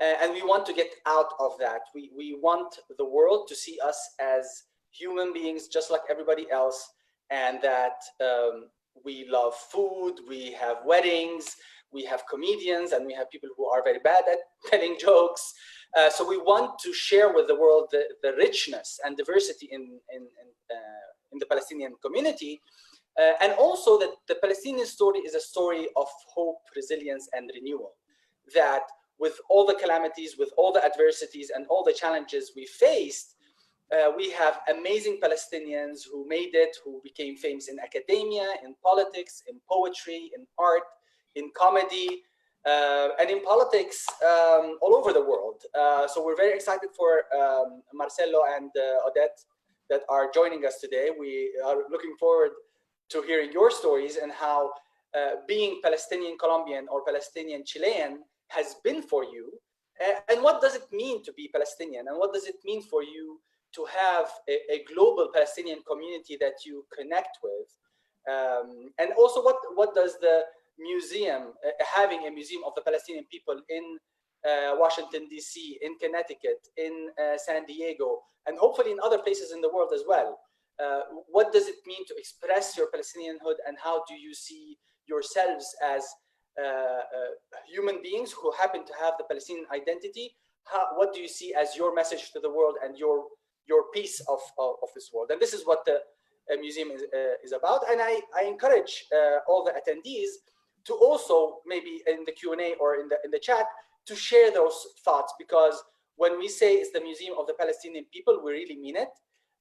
And we want to get out of that. We want the world to see us as human beings, just like everybody else, and that we love food, we have weddings, we have comedians, and we have people who are very bad at telling jokes. So we want to share with the world the richness and diversity in the Palestinian community. And also that the Palestinian story is a story of hope, resilience, and renewal. That with all the calamities, with all the adversities, and all the challenges we faced, we have amazing Palestinians who made it, who became famous in academia, in politics, in poetry, in art, in comedy, and in politics all over the world. So we're very excited for Marcelo and Odette that are joining us today. We are looking forward to hearing your stories and how being Palestinian Colombian or Palestinian Chilean has been for you, and what does it mean to be Palestinian, and what does it mean for you to have a global Palestinian community that you connect with, and also what does the museum, having a museum of the Palestinian people in Washington DC, in Connecticut, in San Diego, and hopefully in other places in the world as well. What does it mean to express your Palestinianhood, and how do you see yourselves as human beings who happen to have the Palestinian identity? What do you see as your message to the world and your piece of this world? And this is what the museum is about. And I encourage all the attendees to also, maybe in the Q&A or in the chat, to share those thoughts, because when we say it's the museum of the Palestinian people, we really mean it.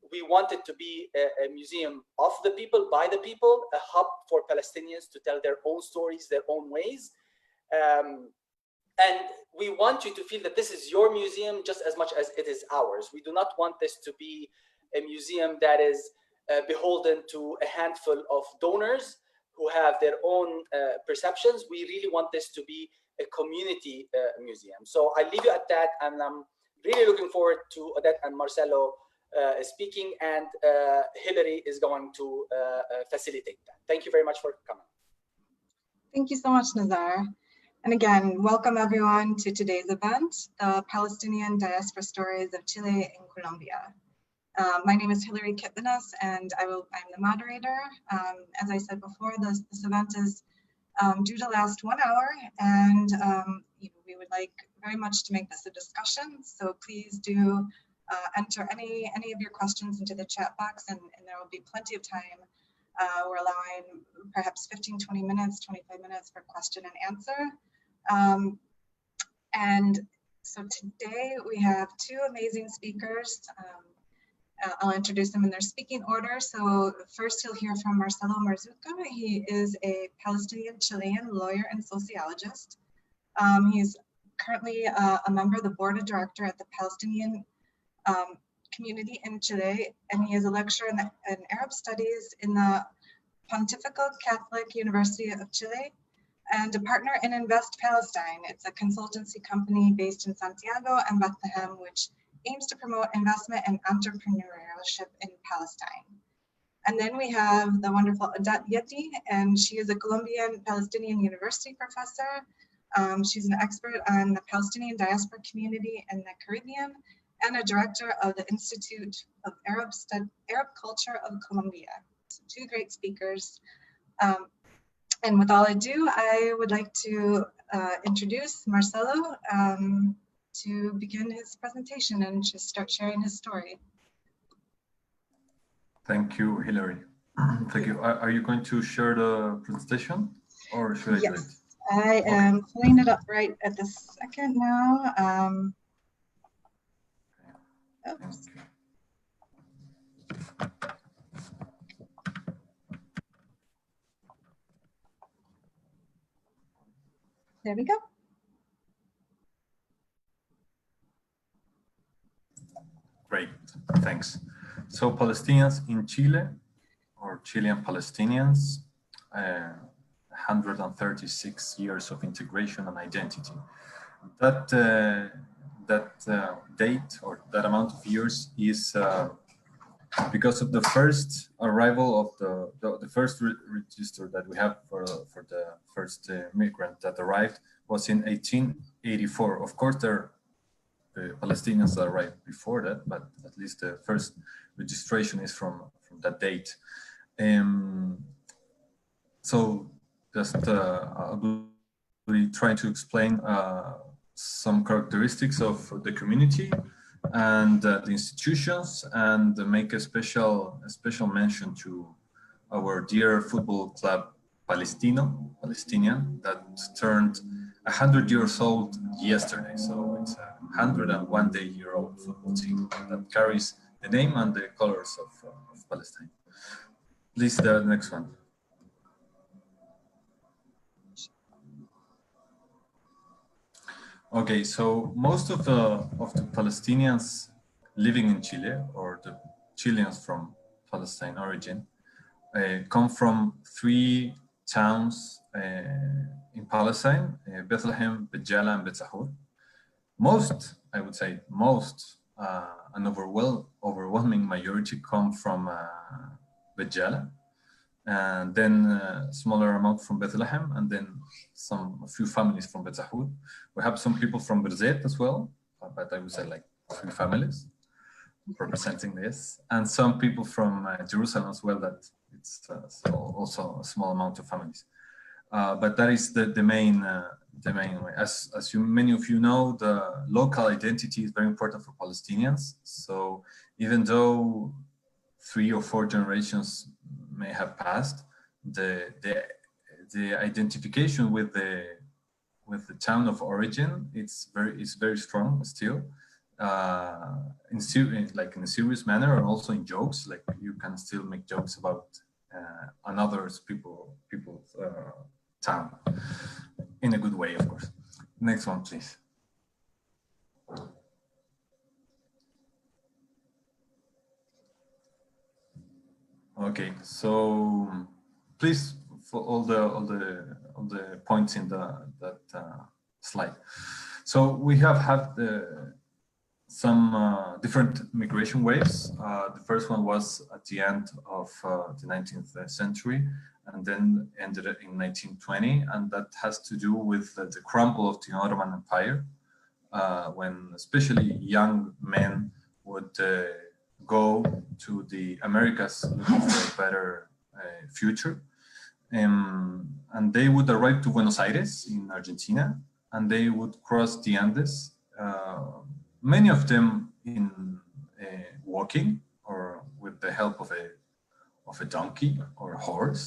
We want it to be a museum of the people, by the people, a hub for Palestinians to tell their own stories, their own ways. And we want you to feel that this is your museum just as much as it is ours. We do not want this to be a museum that is beholden to a handful of donors who have their own perceptions. We really want this to be a community museum. So I leave you at that, and I'm really looking forward to Odette and Marcelo speaking, and Hillary is going to facilitate that. Thank you very much for coming. Thank you so much, Nazar. And again, welcome everyone to today's event, the Palestinian Diaspora Stories of Chile and Colombia. My name is Hillary Kitbanas, and I'm the moderator. As I said before, this event is due to last 1 hour, and we would like very much to make this a discussion. So please do enter any of your questions into the chat box, and there will be plenty of time. We're allowing perhaps 15, 20 minutes, 25 minutes for question and answer. And so today we have two amazing speakers. I'll introduce them in their speaking order. So first you'll hear from Marcelo Marzouka. He is a Palestinian Chilean lawyer and sociologist. He's currently a member of the board of directors at the Palestinian community in Chile, and he is a lecturer in Arab studies in the Pontifical Catholic University of Chile, and a partner in Invest Palestine. It's a consultancy company based in Santiago and Bethlehem, which aims to promote investment and entrepreneurship in Palestine. And then we have the wonderful Odette Yidi, and she is a Colombian Palestinian University professor. She's an expert on the Palestinian diaspora community in the Caribbean, and a director of the Institute of Arab Culture of Colombia. So two great speakers. And with all ado, I would like to introduce Marcelo to begin his presentation and just start sharing his story. Thank you, Hillary. Thank you. Are you going to share the presentation, or should I do it? I am pulling it up right at this second now. Oops. There we go. Great, thanks. So Palestinians in Chile, or Chilean Palestinians, 136 years of integration and identity. That date, or that amount of years, is because of the first arrival of the first register that we have for the first migrant that arrived was in 1886. 1984. Of course, the Palestinians that arrived before that, but at least the first registration is from that date. So just I'll be trying to explain some characteristics of the community and the institutions, and make a special mention to our dear football club Palestinian, that turned 100 years old yesterday. So it's a 101-day-old football team that carries the name and the colors of Palestine. Please, the next one. Okay, so most of the Palestinians living in Chile, or the Chileans from Palestine origin, come from 3 towns in Palestine: Bethlehem, Bejala, and Betzahur. Most, I would say, an overwhelming majority come from Bejala, and then a smaller amount from Bethlehem, and then a few families from Betzahur. We have some people from Berzet as well, but I would say like 3 families representing this, and some people from Jerusalem as well, that it's also a small amount of families. But that is the main way. As many of you know, the local identity is very important for Palestinians. So even though 3 or 4 generations may have passed, the identification with the town of origin, it's very strong still. In a serious manner, and also in jokes. Like, you can still make jokes about another's people's town, in a good way, of course. Next one, please. Okay, so please, for all the points in that slide. So we have had some different migration waves. The first one was at the end of the 19th century, and then ended in 1920, and that has to do with the crumble of the Ottoman Empire, when especially young men would go to the Americas looking for a better future. And they would arrive to Buenos Aires in Argentina, and they would cross the Andes, many of them in walking, or with the help of a donkey or a horse.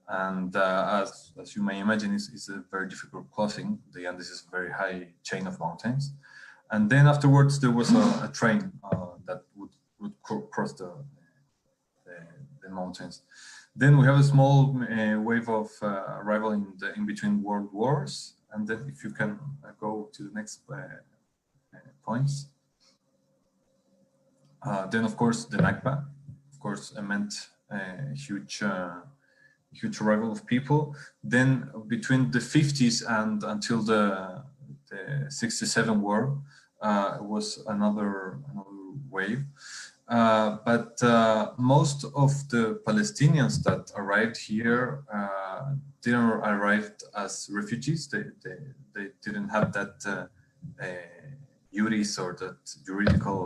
And as you may imagine, it's a very difficult crossing. The Andes is a very high chain of mountains. And then afterwards, there was a train that would cross the mountains. Then we have a small wave of arrival in between world wars. And then if you can go to the next points. Then, of course, the Nakba, of course, meant a huge arrival of people. Then between the 50s and until the 67 war, was another wave. But most of the Palestinians that arrived here didn't arrive as refugees. They didn't have that Yidis or that juridical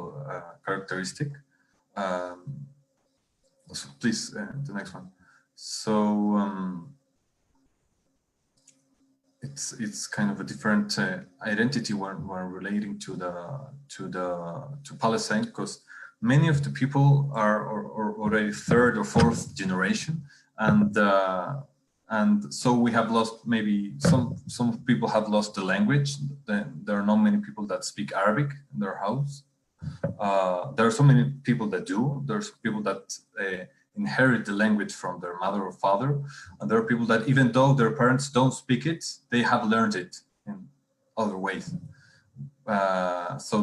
characteristic. So please, the next one. So it's kind of a different identity when relating to Palestine, because many of the people are already 3rd or 4th generation, and so we have lost, maybe some people have lost the language. There are not many people that speak Arabic in their house. There are so many people that do. There's people that inherit the language from their mother or father, and there are people that, even though their parents don't speak it, they have learned it in other ways. So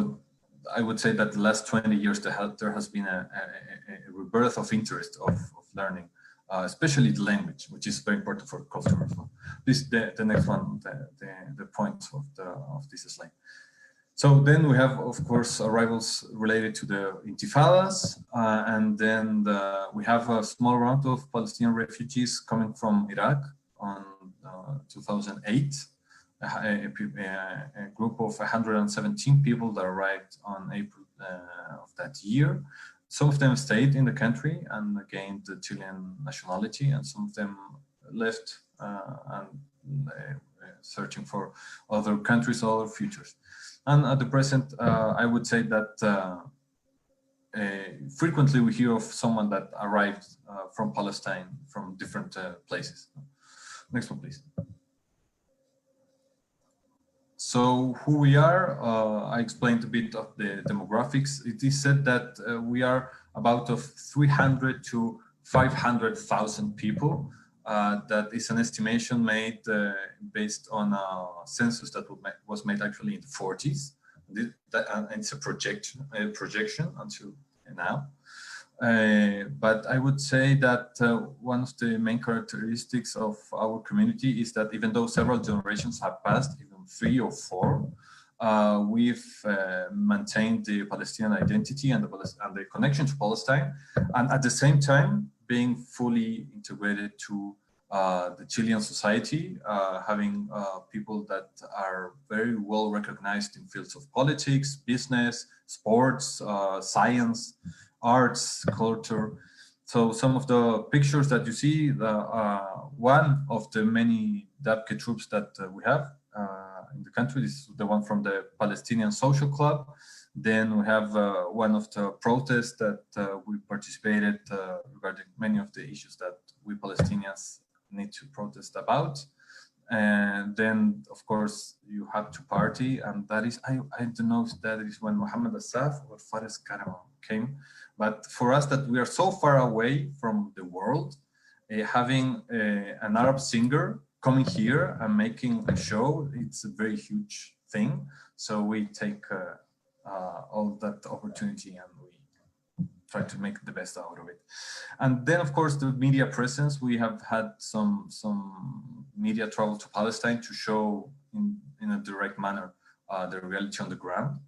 I would say that the last 20 years there has been a rebirth of interest of learning, especially the language, which is very important for culture as well. This the next one, the point of this slide. So then we have, of course, arrivals related to the intifadas, and then we have a small amount of Palestinian refugees coming from Iraq on 2008. a group of 117 people that arrived on April of that year. Some of them stayed in the country and gained the Chilean nationality, and some of them left and searching for other countries, other futures. And at the present, I would say that frequently we hear of someone that arrived from Palestine, from different places. Next one, please. So who we are, I explained a bit of the demographics. It is said that we are about of 300 to 500,000 people. That is an estimation made based on a census that was made actually in the 40s. It's a projection until now. But I would say that one of the main characteristics of our community is that even though several generations have passed, even 3 or 4, we've maintained the Palestinian identity and the connection to Palestine, and at the same time being fully integrated to the Chilean society, having people that are very well recognized in fields of politics, business, sports, science, arts, culture. So some of the pictures that you see, one of the many DAPKE troops that we have in the country is the one from the Palestinian Social Club. Then we have one of the protests that we participated regarding many of the issues that we Palestinians need to protest about. And then, of course, you have to party, and that is, I don't know if that is when Mohammed Assaf or Fares Karaman came, but for us that we are so far away from the world, having an Arab singer coming here and making a show, it's a very huge thing. So we take all that opportunity and we try to make the best out of it. And then, of course, the media presence. We have had some media travel to Palestine to show in a direct manner the reality on the ground.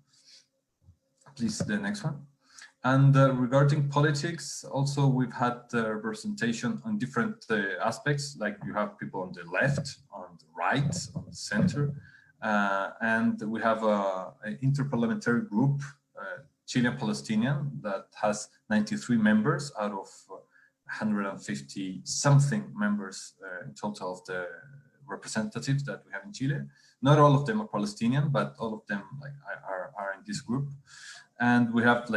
Please, the next one. And regarding politics, also we've had representation on different aspects, like you have people on the left, on the right, on the center, and we have an interparliamentary group, Chilean Palestinian, that has 93 members out of 150 something members in total of the representatives that we have in Chile. Not all of them are Palestinian, but all of them are in this group. And we have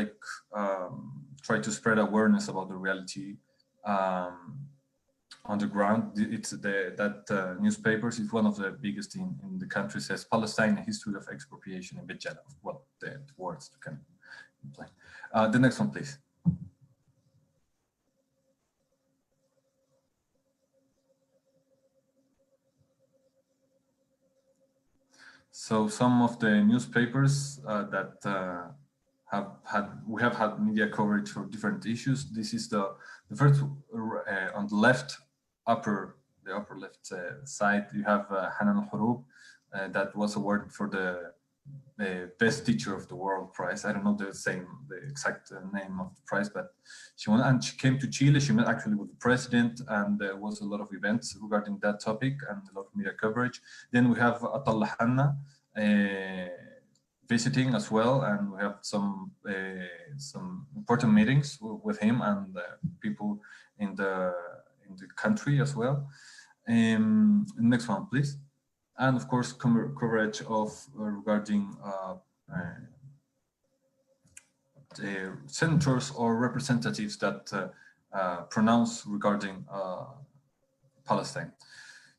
tried to spread awareness about the reality on the ground. It's that newspapers is one of the biggest in the country. Says Palestine: A History of Expropriation in Bejala. Well, the words you can imply. The next one, please. So some of the newspapers that we have had media coverage for different issues. This is the first on the left upper left side. You have Hanan al-Hurub that was awarded for the best teacher of the world prize. I don't know the exact name of the prize, but she won, and she came to Chile. She met actually with the president, and there was a lot of events regarding that topic and a lot of media coverage. Then we have Atallah Hanna visiting as well, and we have some important meetings with him and people in the country as well. Next one, please. And of course, coverage of regarding the senators or representatives that pronounce regarding Palestine.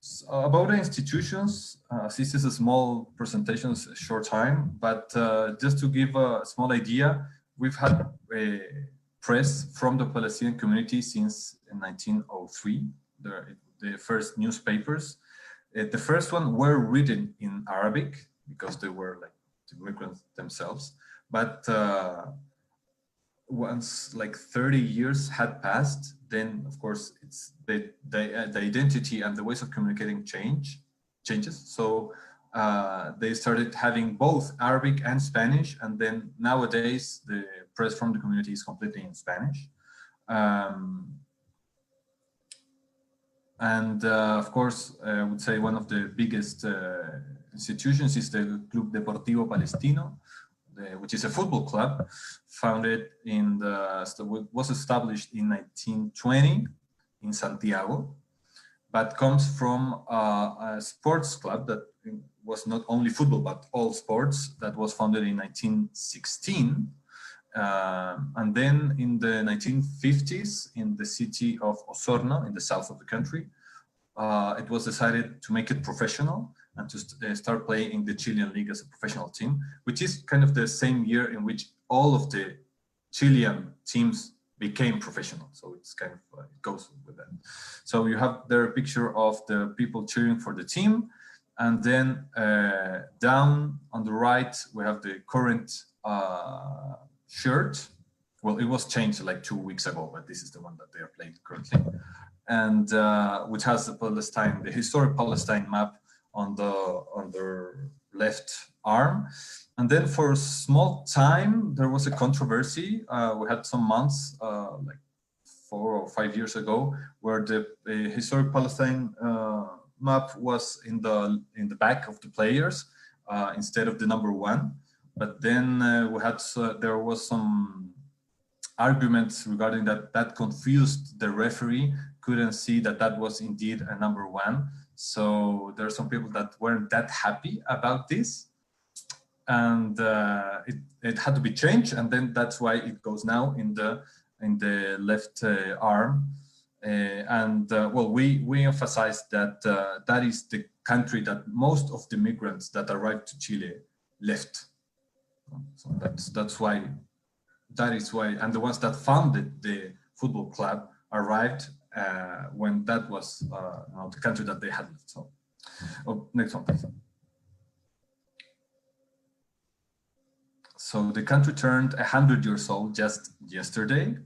So about the institutions, this is a small presentation, a short time, but just to give a small idea, we've had a press from the Palestinian community since 1903, the first newspapers. The first one were written in Arabic because they were like the immigrants themselves. But once like 30 years had passed, then of course it's the identity and the ways of communicating changes. So they started having both Arabic and Spanish, and then nowadays the press from the community is completely in Spanish. And of course, I would say one of the biggest institutions is the Club Deportivo Palestino, which is a football club founded was established in 1920 in Santiago, but comes from a sports club that was not only football, but all sports, that was founded in 1916. And then in the 1950s, in the city of Osorno, in the south of the country, it was decided to make it professional and to start playing in the Chilean league as a professional team, which is kind of the same year in which all of the Chilean teams became professional. So it's kind of, it goes with that. So you have there a picture of the people cheering for the team. And then down on the right, we have the current shirt. Well, it was changed like 2 weeks ago, but this is the one that they are playing currently. And which has the historic Palestine map on the left arm. And then for a small time, there was a controversy. We had some months, like 4 or 5 years ago, where the historic Palestine map was in the back of the players instead of the number 1. But then there was some arguments regarding that confused the referee, couldn't see that was indeed a number 1. So there are some people that weren't that happy about this, and it had to be changed, and then that's why it goes now in the left arm. Well, we emphasize that that is the country that most of the migrants that arrived to Chile left. So that's why, that is why, and the ones that founded the football club arrived when that was the country that they had left. So, next one, please. So the country turned 100 years old just yesterday,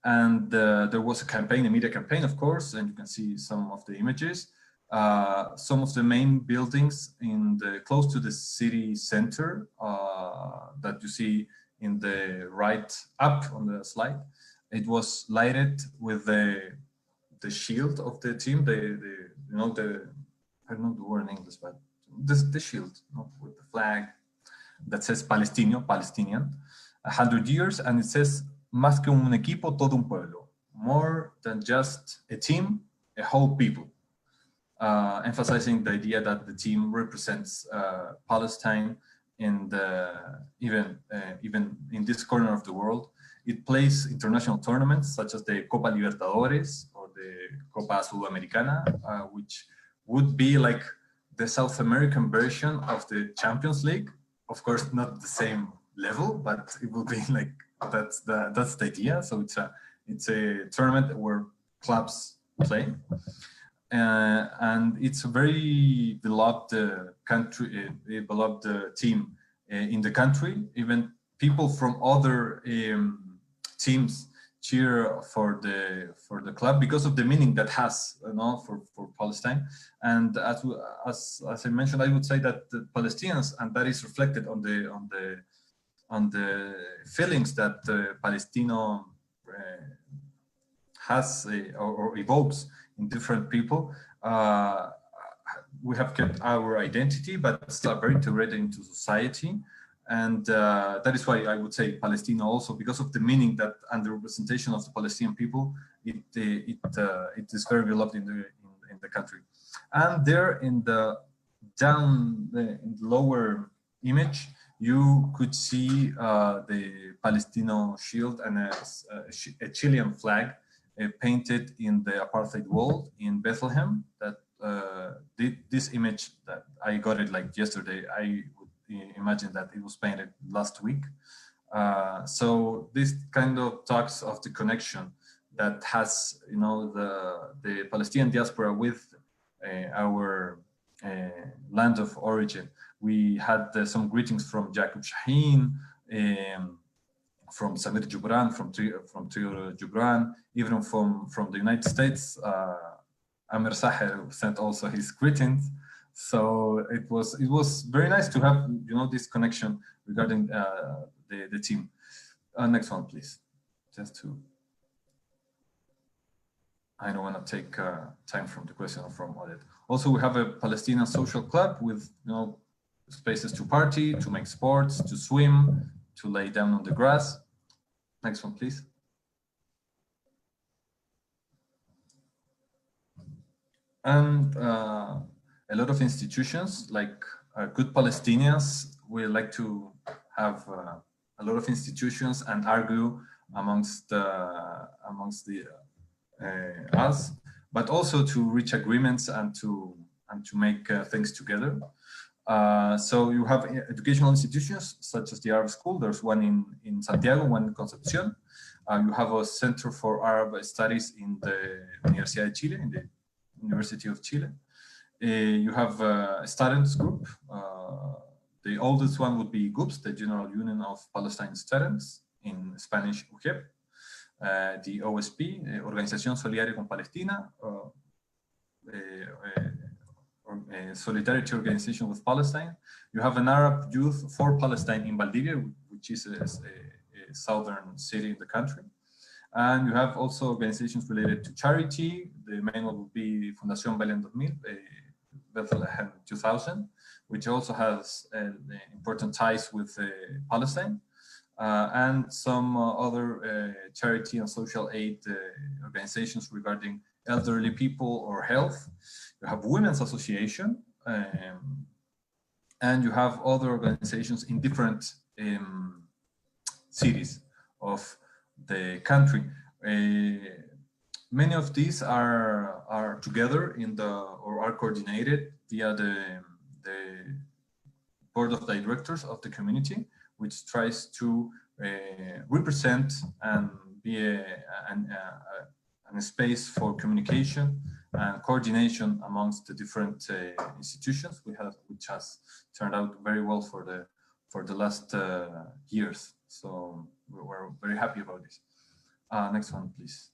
and there was a campaign, a media campaign, of course, and you can see some of the images. Some of the main buildings close to the city center that you see in the right up on the slide, it was lighted with the shield of the team. I don't know the word in English, but the shield, with the flag that says Palestinian, 100 years, and it says más que un equipo, todo un pueblo, more than just a team, a whole people. Emphasizing the idea that the team represents Palestine in even in this corner of the world. It plays international tournaments such as the Copa Libertadores or the Copa Sudamericana, which would be like the South American version of the Champions League. Of course, not the same level, but it will be like that's the idea. So it's a tournament where clubs play. And it's a very beloved country, a beloved team in the country. Even people from other teams cheer for the club because of the meaning that has, for Palestine. And as I mentioned, I would say that the Palestinians, and that is reflected on the feelings that Palestino has or evokes in different people. We have kept our identity, but still are very integrated into society. And that is why I would say Palestino also, because of the meaning that and the representation of the Palestinian people, it is very beloved in the country. And there in the lower image, you could see the Palestino shield and a Chilean flag painted in the apartheid wall in Bethlehem. That this image that I got it like yesterday. I would imagine that it was painted last week. So this kind of talks of the connection that has, the Palestinian diaspora with our land of origin. We had some greetings from Jacob Shaheen, from Samir Jubran, from Trio Jubran, even from the United States. Amir Saher sent also his greetings. So it was very nice to have this connection regarding the team. Next one, please. Just to. I don't want to take time from the question from Odette. Also, we have a Palestinian social club with spaces to party, to make sports, to swim, to lay down on the grass. Next one, please. And a lot of institutions, like good Palestinians, we like to have a lot of institutions and argue amongst us, but also to reach agreements and to make things together. So you have educational institutions such as the Arab School. There's one in Santiago, one in Concepcion. You have a Center for Arab Studies in the Universidad de Chile, in the University of Chile. You have a students group. The oldest one would be GUPS, the General Union of Palestine Students, in Spanish, UJEP. The OSP, Organización Solidaria con Palestina, Solidarity Organization with Palestine. You have an Arab Youth for Palestine in Valdivia, which is a southern city in the country. And you have also organizations related to charity. The main one would be Fundación Belén 2000, Bethlehem 2000, which also has important ties with Palestine. And some other charity and social aid organizations regarding elderly people or health. You have Women's Association, and you have other organizations in different cities of the country. Many of these are together or are coordinated via the board of directors of the community, which tries to represent and be a space for communication and coordination amongst the different institutions which has turned out very well for the last years. So we're very happy about this. Next one, please.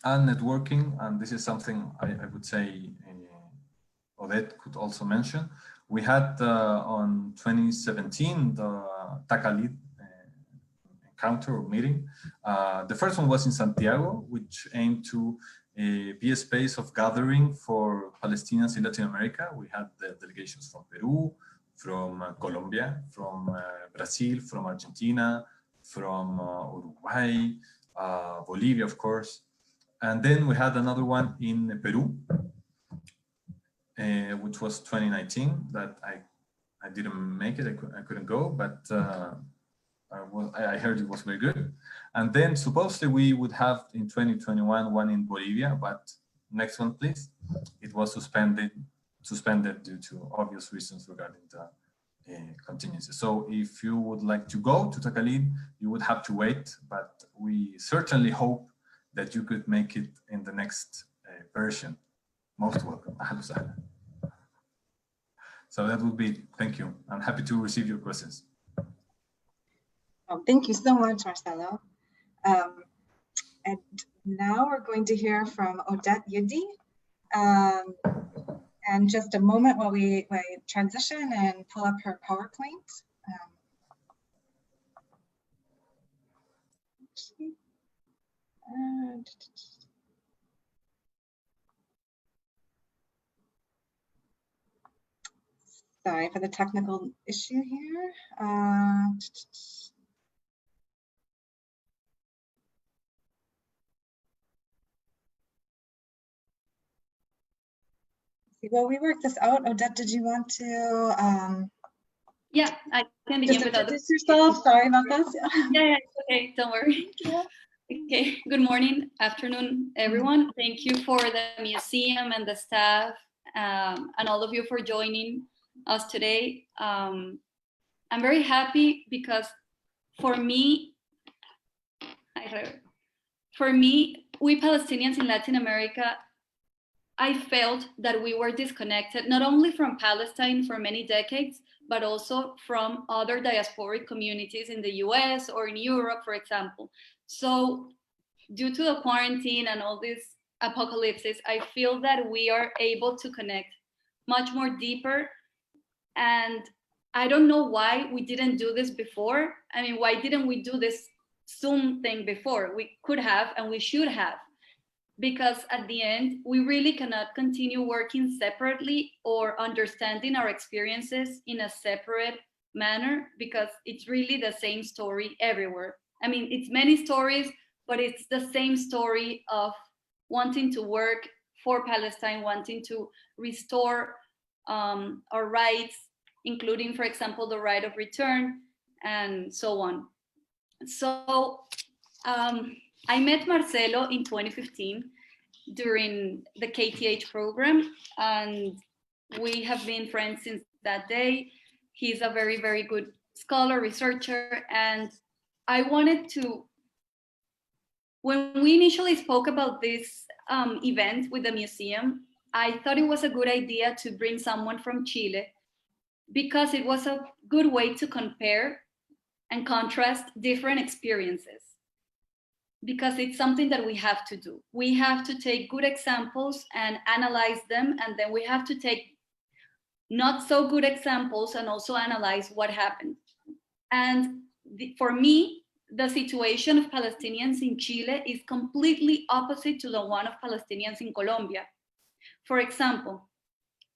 And networking, and this is something I would say Odette could also mention. We had on 2017 the Tacalid encounter or meeting. The first one was in Santiago, which aimed to be a space of gathering for Palestinians in Latin America. We had the delegations from Peru, from Colombia, from Brazil, from Argentina, from Uruguay, Bolivia, of course. And then we had another one in Peru, which was 2019, that I didn't make it, I couldn't go, but I heard it was very good. And then supposedly we would have in 2021 one in Bolivia, but next one, please. It was suspended due to obvious reasons regarding the contingency. So if you would like to go to Tacalid, you would have to wait, but we certainly hope that you could make it in the next version. Most welcome. So that would be, thank you. I'm happy to receive your questions. Oh, thank you so much, Marcelo. And now we're going to hear from Odette Yidi. And just a moment while we transition and pull up her PowerPoint. Sorry for the technical issue here. Well, we worked this out. Odette, did you want to? Yeah, I can begin with introduce yourself. Sorry about this. Yeah, okay, don't worry. Okay, good morning, afternoon, everyone. Thank you for the museum and the staff and all of you for joining us today. I'm very happy because for me, we Palestinians in Latin America, I felt that we were disconnected, not only from Palestine for many decades, but also from other diasporic communities in the US or in Europe, for example. So due to the quarantine and all these apocalypses, I feel that we are able to connect much more deeper. And I don't know why we didn't do this before. I mean, why didn't we do this Zoom thing before. We could have and we should have, because at the end, we really cannot continue working separately or understanding our experiences in a separate manner, because it's really the same story everywhere. I mean, it's many stories, but it's the same story of wanting to work for Palestine, wanting to restore our rights, including, for example, the right of return and so on. So I met Marcelo in 2015 during the KTH program, and we have been friends since that day. He's a very, very good scholar, researcher, and I wanted to, when we initially spoke about this event with the museum, I thought it was a good idea to bring someone from Chile, because it was a good way to compare and contrast different experiences, because it's something that we have to do. We have to take good examples and analyze them, and then we have to take not so good examples and also analyze what happened. And for me, the situation of Palestinians in Chile is completely opposite to the one of Palestinians in Colombia. For example,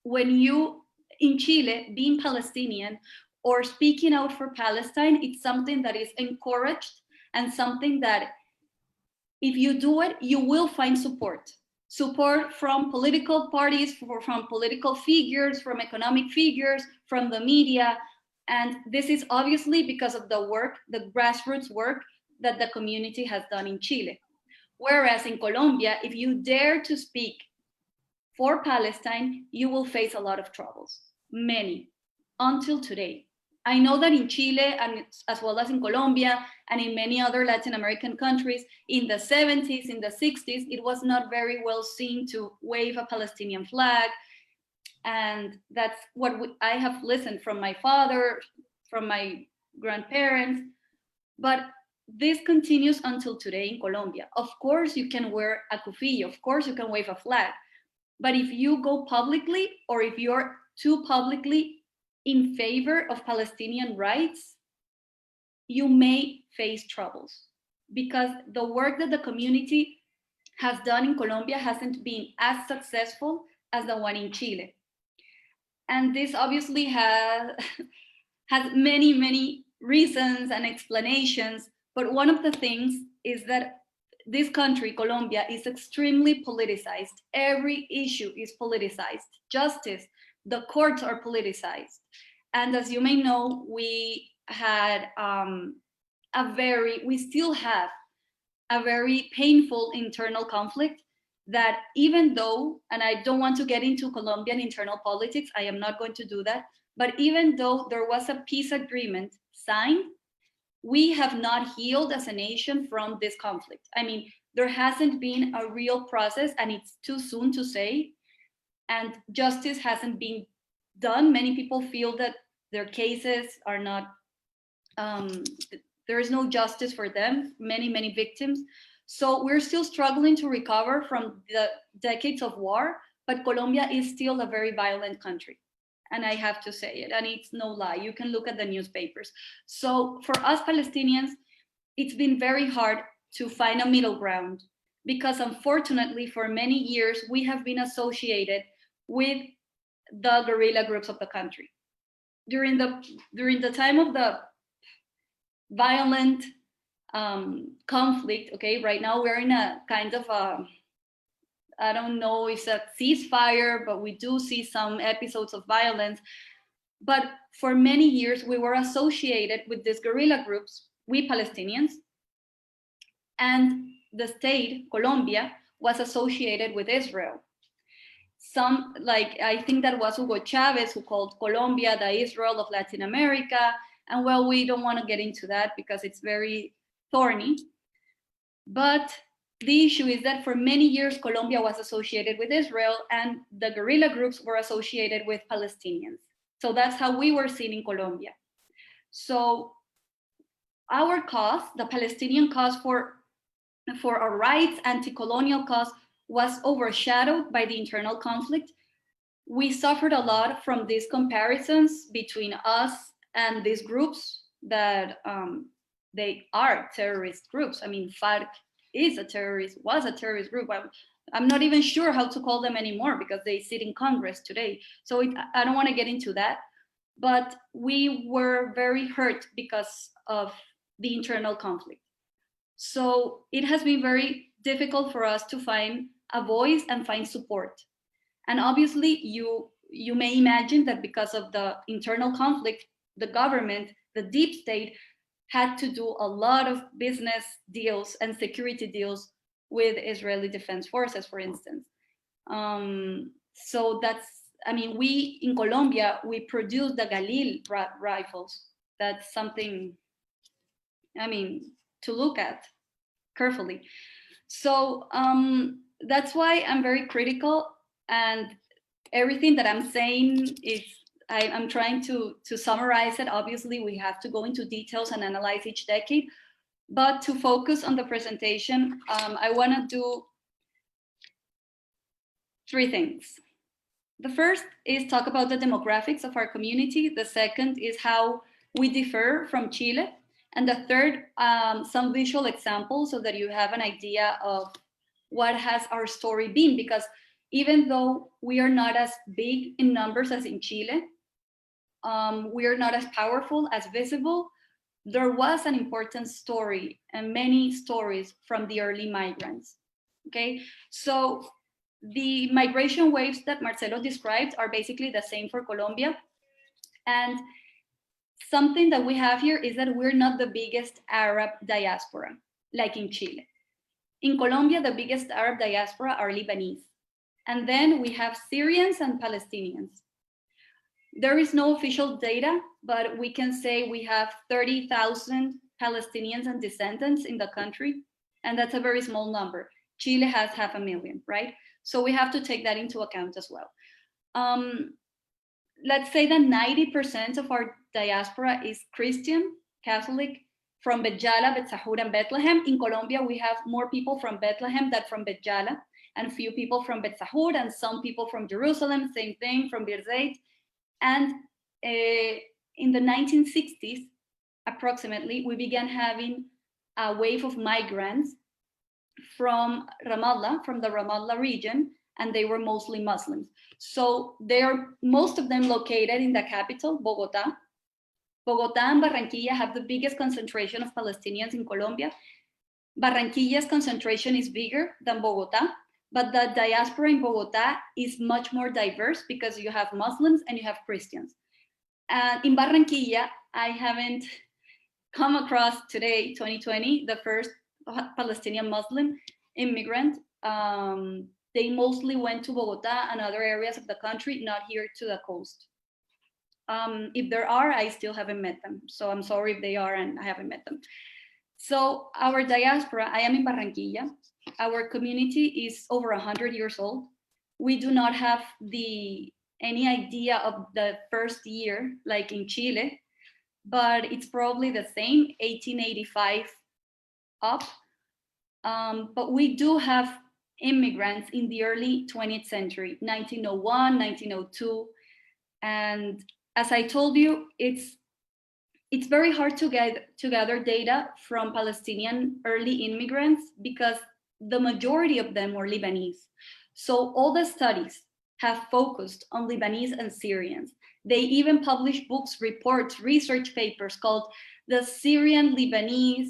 when you, in Chile, being Palestinian or speaking out for Palestine, it's something that is encouraged and something that if you do it, you will find support. Support from political parties, from political figures, from economic figures, from the media. And this is obviously because of the work, the grassroots work that the community has done in Chile. Whereas in Colombia, if you dare to speak for Palestine, you will face a lot of troubles, many, until today. I know that in Chile, and as well as in Colombia and in many other Latin American countries, in the 70s, in the 60s, it was not very well seen to wave a Palestinian flag. And that's what I have listened from my father, from my grandparents. But this continues until today in Colombia. Of course, you can wear a kufiyya, of course, you can wave a flag. But if you go publicly, or if you're too publicly in favor of Palestinian rights, you may face troubles, because the work that the community has done in Colombia hasn't been as successful as the one in Chile. And this obviously has many, many reasons and explanations. But one of the things is that this country, Colombia, is extremely politicized. Every issue is politicized. Justice, the courts are politicized. And as you may know, we had we still have a very painful internal conflict that, even though, and I don't want to get into Colombian internal politics, I am not going to do that, but even though there was a peace agreement signed, we have not healed as a nation from this conflict. I mean, there hasn't been a real process, and it's too soon to say, and justice hasn't been done. Many people feel that their cases are not, there is no justice for them, many, many victims. So we're still struggling to recover from the decades of war, but Colombia is still a very violent country. And I have to say it, and it's no lie. You can look at the newspapers. So for us Palestinians, it's been very hard to find a middle ground, because unfortunately for many years, we have been associated with the guerrilla groups of the country. During the time of the violent conflict, okay, right now we're in a kind of I don't know if it's a ceasefire, but we do see some episodes of violence. But for many years, we were associated with these guerrilla groups, we Palestinians, and the state, Colombia, was associated with Israel. Some, like, I think that was Hugo Chavez who called Colombia the Israel of Latin America. And well, we don't want to get into that because it's very thorny. But the issue is that for many years, Colombia was associated with Israel, and the guerrilla groups were associated with Palestinians. So that's how we were seen in Colombia. So our cause, the Palestinian cause for our rights, anti-colonial cause, was overshadowed by the internal conflict. We suffered a lot from these comparisons between us and these groups that they are terrorist groups. I mean, FARC was a terrorist group. I'm not even sure how to call them anymore because they sit in Congress today. So I don't want to get into that. But we were very hurt because of the internal conflict. So it has been very difficult for us to find a voice and find support. And obviously, you may imagine that because of the internal conflict, the government, the deep state, had to do a lot of business deals and security deals with Israeli Defense Forces, for instance. So that's, I mean, we in Colombia, we produce the Galil rifles. That's something, I mean, to look at carefully. So that's why I'm very critical, and everything that I'm saying is, I'm trying to summarize it. Obviously, we have to go into details and analyze each decade, but to focus on the presentation, I want to do 3 things. The first is talk about the demographics of our community. The second is how we differ from Chile. And the third, some visual examples so that you have an idea of what has our story been, because even though we are not as big in numbers as in Chile, we are not as powerful, as visible, there was an important story and many stories from the early migrants, okay? So the migration waves that Marcelo described are basically the same for Colombia. And something that we have here is that we're not the biggest Arab diaspora, like in Chile. In Colombia, the biggest Arab diaspora are Lebanese. And then we have Syrians and Palestinians. There is no official data, but we can say we have 30,000 Palestinians and descendants in the country, and that's a very small number. Chile has 500,000, right? So we have to take that into account as well. Let's say that 90% of our diaspora is Christian, Catholic, from Bet Jala, Bet Sahur, and Bethlehem. In Colombia, we have more people from Bethlehem than from Bet Jala, and a few people from Bet Sahur, and some people from Jerusalem, same thing, from Bir Zayt. And in the 1960s, approximately, we began having a wave of migrants from Ramallah, from the Ramallah region, and they were mostly Muslims. So they are, most of them located in the capital, Bogota. Bogota and Barranquilla have the biggest concentration of Palestinians in Colombia. Barranquilla's concentration is bigger than Bogota, but the diaspora in Bogota is much more diverse because you have Muslims and you have Christians. And in Barranquilla, I haven't come across today, 2020, the first Palestinian Muslim immigrant. They mostly went to Bogota and other areas of the country, not here to the coast. If there are, I still haven't met them. So I'm sorry if they are and I haven't met them. So our diaspora, I am in Barranquilla. Our community is over 100 years old. We do not have any idea of the first year, like in Chile, but it's probably the same, 1885 up. But we do have immigrants in the early 20th century, 1901, 1902. And as I told you, it's very hard to gather data from Palestinian early immigrants because the majority of them were Lebanese. So all the studies have focused on Lebanese and Syrians. They even published books, reports, research papers called the Syrian-Lebanese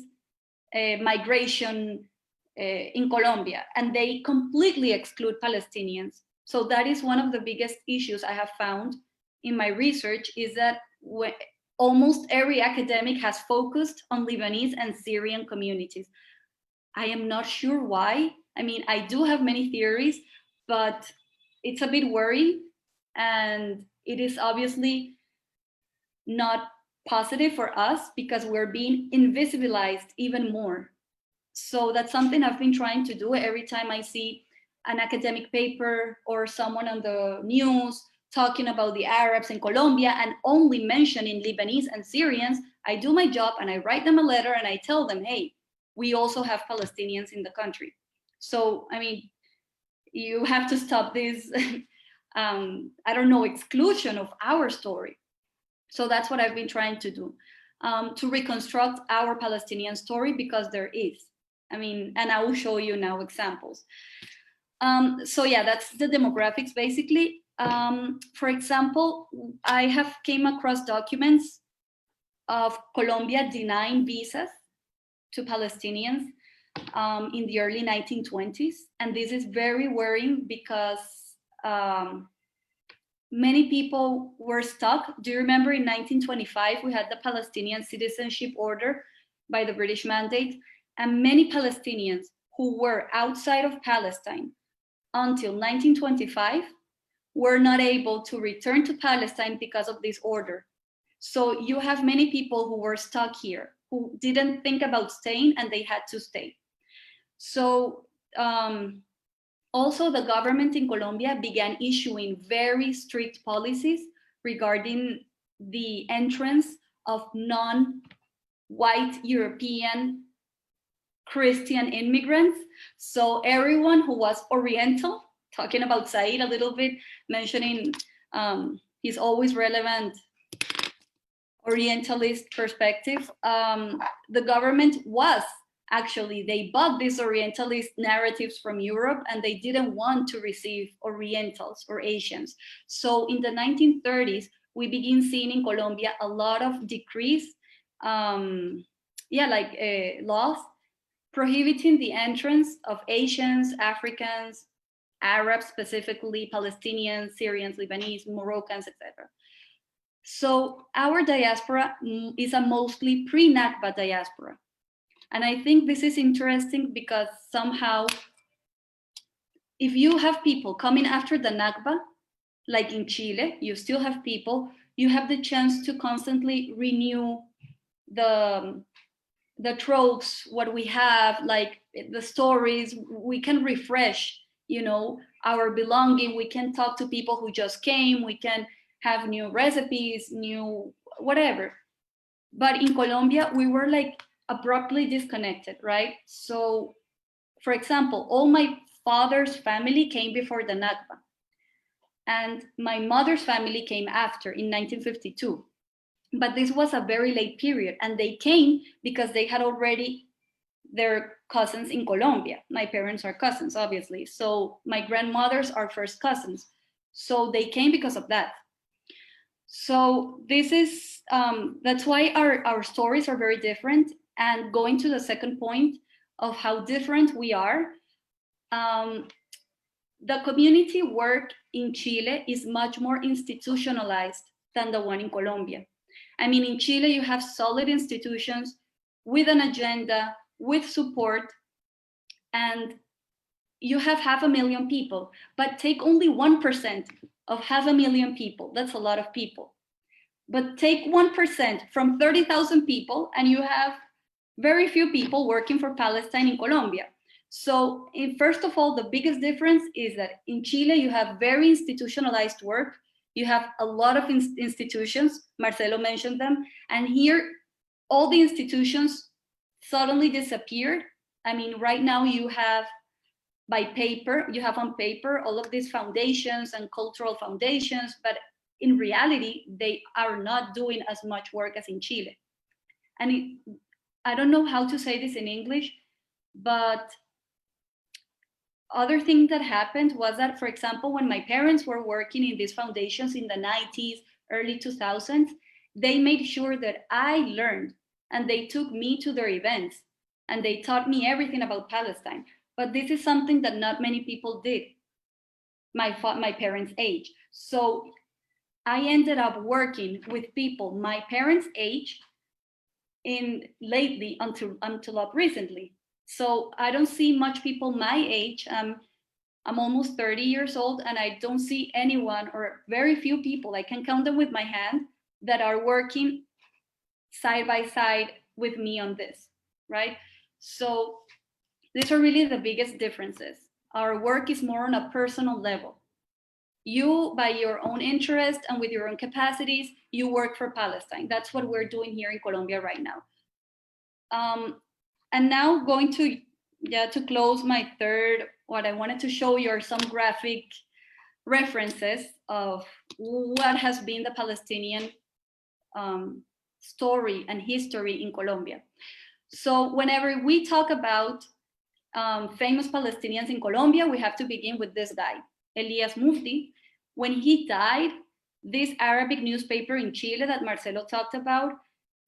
migration in Colombia, and they completely exclude Palestinians. So that is one of the biggest issues I have found in my research, is that almost every academic has focused on Lebanese and Syrian communities. I am not sure why. I mean, I do have many theories, but it's a bit worrying, and it is obviously not positive for us because we're being invisibilized even more. So that's something I've been trying to do. Every time I see an academic paper or someone on the news talking about the Arabs in Colombia and only mentioning Lebanese and Syrians, I do my job and I write them a letter and I tell them, hey, we also have Palestinians in the country. So, I mean, you have to stop this, I don't know, exclusion of our story. So that's what I've been trying to do. to reconstruct our Palestinian story, because there is. I mean, and I will show you now examples. So yeah, that's the demographics basically. For example, I have came across documents of Colombia denying visas to Palestinians in the early 1920s. And this is very worrying because many people were stuck. Do you remember in 1925, we had the Palestinian citizenship order by the British mandate, and many Palestinians who were outside of Palestine until 1925 were not able to return to Palestine because of this order. So you have many people who were stuck here, who didn't think about staying, and they had to stay. So also the government in Colombia began issuing very strict policies regarding the entrance of non-white European Christian immigrants. So everyone who was Oriental, talking about Said a little bit, mentioning his always relevant Orientalist perspective, the government was actually, they bought these Orientalist narratives from Europe, and they didn't want to receive Orientals or Asians. So in the 1930s, we begin seeing in Colombia a lot of decrees, laws prohibiting the entrance of Asians, Africans, Arabs, specifically Palestinians, Syrians, Lebanese, Moroccans, etc. So our diaspora is a mostly pre-Nakba diaspora. And I think this is interesting because somehow, if you have people coming after the Nakba, like in Chile, you still have people, you have the chance to constantly renew the tropes, what we have, like the stories. We can refresh, you know, our belonging. We can talk to people who just came. We can have new recipes, new whatever. But in Colombia, we were like abruptly disconnected, right? So, for example, all my father's family came before the Nakba, and my mother's family came after in 1952. But this was a very late period, and they came because they had already their cousins in Colombia. My parents are cousins, obviously. So my grandmothers are first cousins. So they came because of that. So this is, that's why our stories are very different. And going to the second point of how different we are, the community work in Chile is much more institutionalized than the one in Colombia. I mean, in Chile, you have solid institutions with an agenda, with support, and you have 500,000 people, but take only 1% of 500,000 people. That's a lot of people. But take 1% from 30,000 people, and you have very few people working for Palestine in Colombia. So first of all, the biggest difference is that in Chile, you have very institutionalized work. You have a lot of institutions, Marcelo mentioned them, and here, all the institutions suddenly disappeared. I mean, right now you have by paper, you have on paper all of these foundations and cultural foundations, but in reality, they are not doing as much work as in Chile. And I don't know how to say this in English, but other thing that happened was that, for example, when my parents were working in these foundations in the 90s, early 2000s, they made sure that I learned, and they took me to their events, and they taught me everything about Palestine. But this is something that not many people did, my parents' age. So I ended up working with people my parents' age lately until up recently. So I don't see much people my age. I'm almost 30 years old, and I don't see anyone, or very few people, I can count them with my hand, that are working side by side with me on this, right? So these are really the biggest differences. Our work is more on a personal level. You, by your own interest and with your own capacities, you work for Palestine. That's what we're doing here in Colombia right now. And now going to close my third, what I wanted to show you are some graphic references of what has been the Palestinian story and history in Colombia. So whenever we talk about famous Palestinians in Colombia, we have to begin with this guy, Elias Mufti. When he died, this Arabic newspaper in Chile that Marcelo talked about,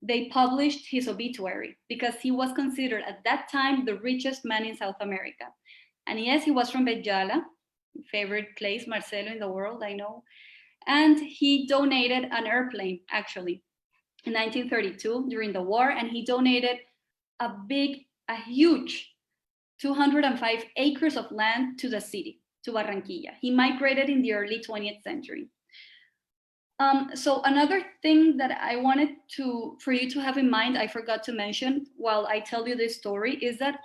they published his obituary because he was considered at that time the richest man in South America. And yes, he was from Bejala, favorite place, Marcelo, in the world, I know. And he donated an airplane, actually, in 1932 during the war, and he donated a huge 205 acres of land to the city, to Barranquilla. He migrated in the early 20th century. So another thing that I wanted for you to have in mind, I forgot to mention while I tell you this story, is that